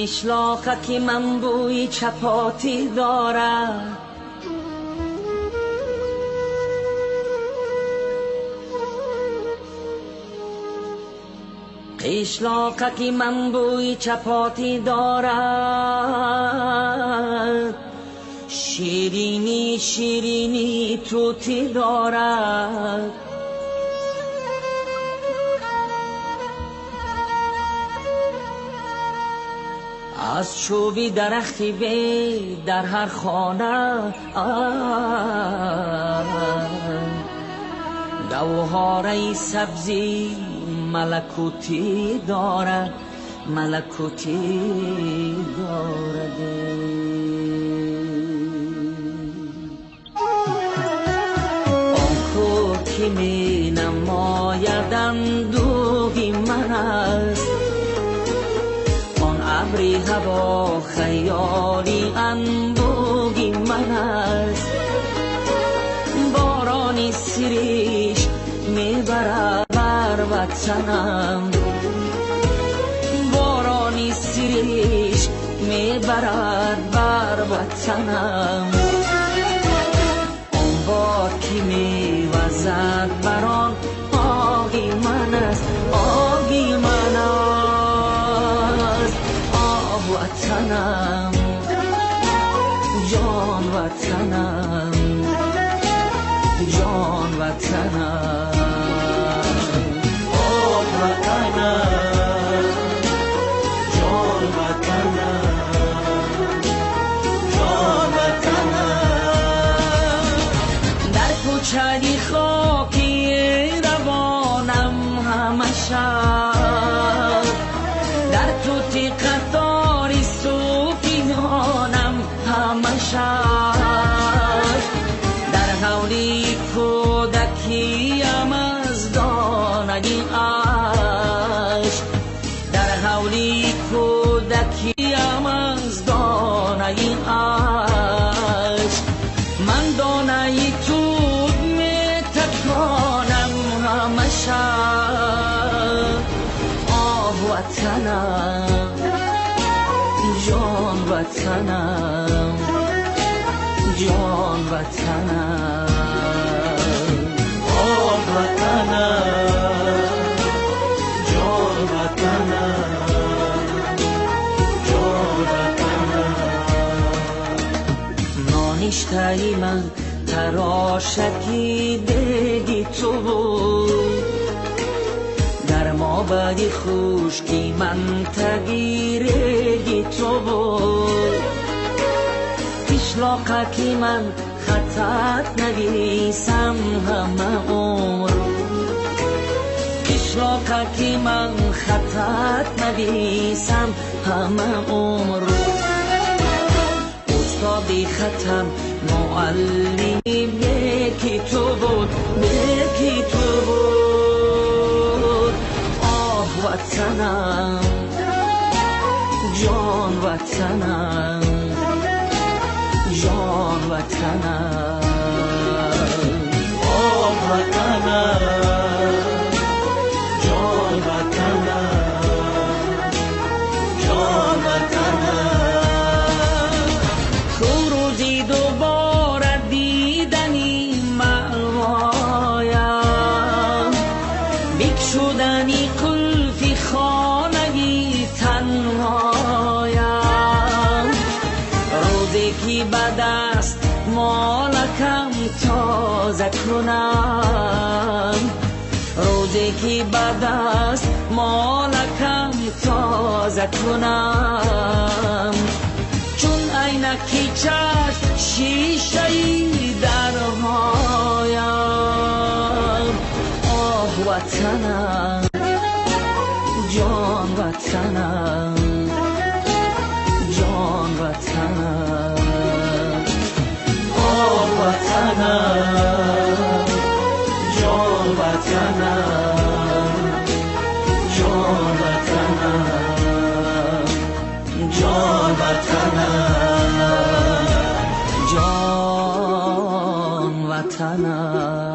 قشلاقک من بوی چپاتی دارد، قشلاقک من بوی چپاتی دارد، شیرینی شیرینی توتی دارد. از چوبی درختی به در هر خانه گوهره سبزی ملکوتی دارد، ملکوتی دارد. آن کو که می نماید اندوهی من است، ابری هوا خیالی انبوهی من است. بارانی سریش میبرد بر وطنم، بارانی سریش میبرد بر وطنم. آن باد که میوزد بر آن آهی من است، آهی من است. وطنم جان وطنم، جان وطنم، آه وطنم، جان وطنم، جان وطنم. در کوچه خاکی روانم همشه، در توتی قطاری صوفیانم همشه، در حولی کودکیم از دانگی عشق، در حولی کودکیم از دانگی عشق. من دانه توت می تکانم همشه، آه وطنم جان وطنم، جان وطنم، آه وطنم، جان وطنم، جان وطنم. نانشتهی من تراشکی دیدی تو بود، در ما بدی خوشکی من تغییری تو بود. قشلاقکی من خطت نویسم همه عمر، قشلاقکی من خطت نویسم همه عمر. استادی خطم معلم یکی تو بود، یکی تو بود. آه وطنم جان وطنم، جان وطنم، آه وطنم، جان وطنم، جان وطنم. کو روزی دوباره دیدنی مأوایم، بگشودنی قلفی خانگی تنهایم. روزی که به دست مالکم تازه کنم، روزی که به دست مالکم تازه کنم. چون عینکی چشم شیشه‌ای درهایم. آه وطنم جان وطنم، جان وطنم، آه وطنم، جان وطنم، جان وطنم، جان وطنم، جان وطنم.